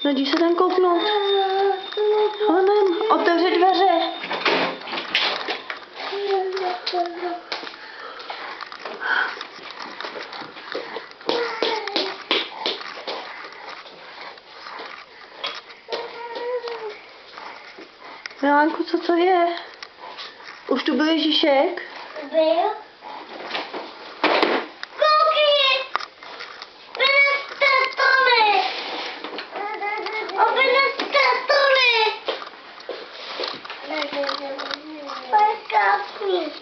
No jdi se tam kouknout. Honem, otevři dveře. Milánku, co to je? Už tu byl Ježíšek? Byl. Koukni! Vyneste stoly! Vyneste stoly! Pojďkápni.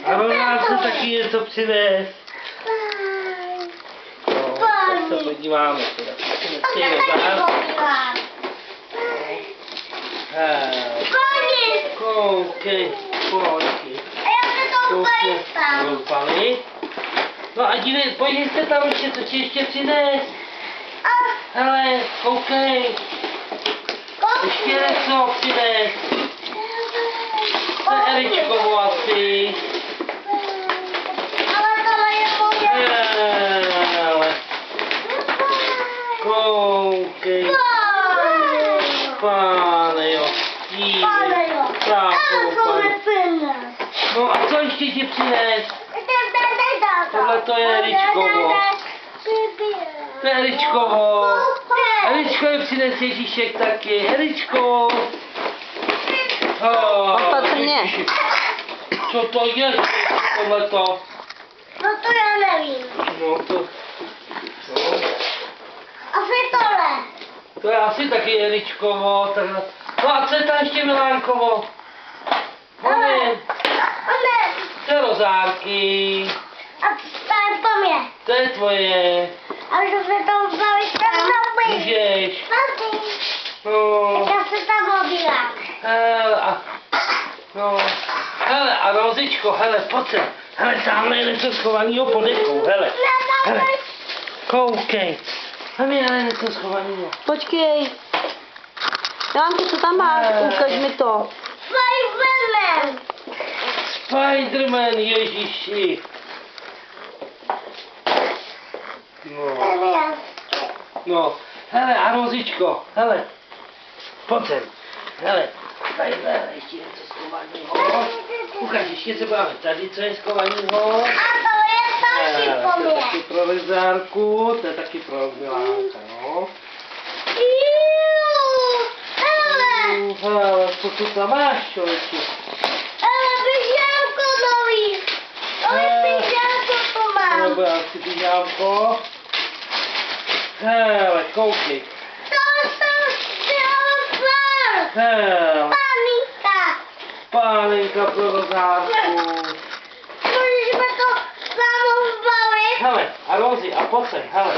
Ano, nám se taky něco přivést. No, tak se podíváme teda. Koukej, pojďky. Koukej, no a dívej, podívej se tam ještě, co ti ještě přines. Hele, koukej. Ještě něco přines. To je Eličkovo asi. Hele. Koukej. Pane jo. Dívej. No a co ještě ti přines? Tohle to je Eličkovo. To je Eličkovo. Eličko je přines Ježíšek taky. Eličko. Opatrně. Co to je? Tohleto. No to já nevím. No to. No. Asi tohle. To je asi taky Eličkovo. Takhle. No a co je tam ještě Milánkovo? Honem. To je rozárky. A to je po mě. To je tvoje. A můžu se tam bavit tam na Můžeš. No. Já se tam obírám. Hele, no. Hele, a Rozičko, hele, pojď sem. Hele, tamhle je něco schovanýho pod dekou, hele. Hele, koukej. Tam je hele něco schovanýho. Počkej. Milánku, co tam máš? Ukaž mi to. Spiderman. Spiderman, Ježíši. No. No, hele, a Rozičko, hele. Pojď sem. Hele, tadyhle ještě něco schovanýho. Ukaž, ještě se bavíme. Tady co je schovanýho. A to je taky po To je mě. taky pro Lizárku, to je taky pro Milánka, no. Hele. Hele, co tu tam máš, člověče? Hele, pyžámko nový. Pyžámko to mám. Nebo asi pyžámko. Hele, koukej. To Hele, panika. pálenka pro Lizárku. Můžeme to samo zbavit? Hele, a Rozi, a pojď sem, hele.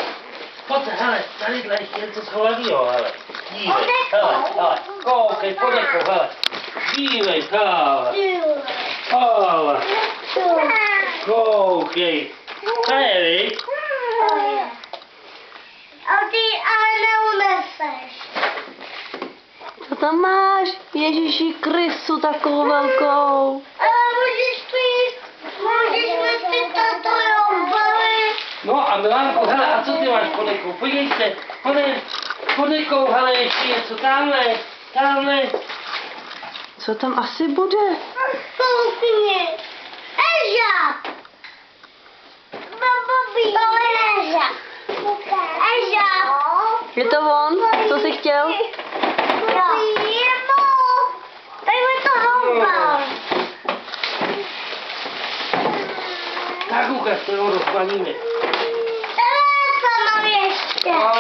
Pojď sem, hele, tadyhle ještě něco schovanýho, hele. Dívej, hele, koukej, podekou, hele. Dívej, hele, hele, koukej. Hej, A ty ale neuneseš. Co tam máš? Ježíši Kristu, takovou velkou. Ale můžeš mi to rozbalit. no a Milánko, hele, a co ty máš podekou? Podívej se, podekou, hele, ještě něco, tamhle. Co tam asi bude? Koukni. Eža. Babi. To je Eža. Eža. Je to on? Co jsi chtěl? Tak mi to houpal. Tak ukaž, to ho rozbalíme. Co mám ještě? Ale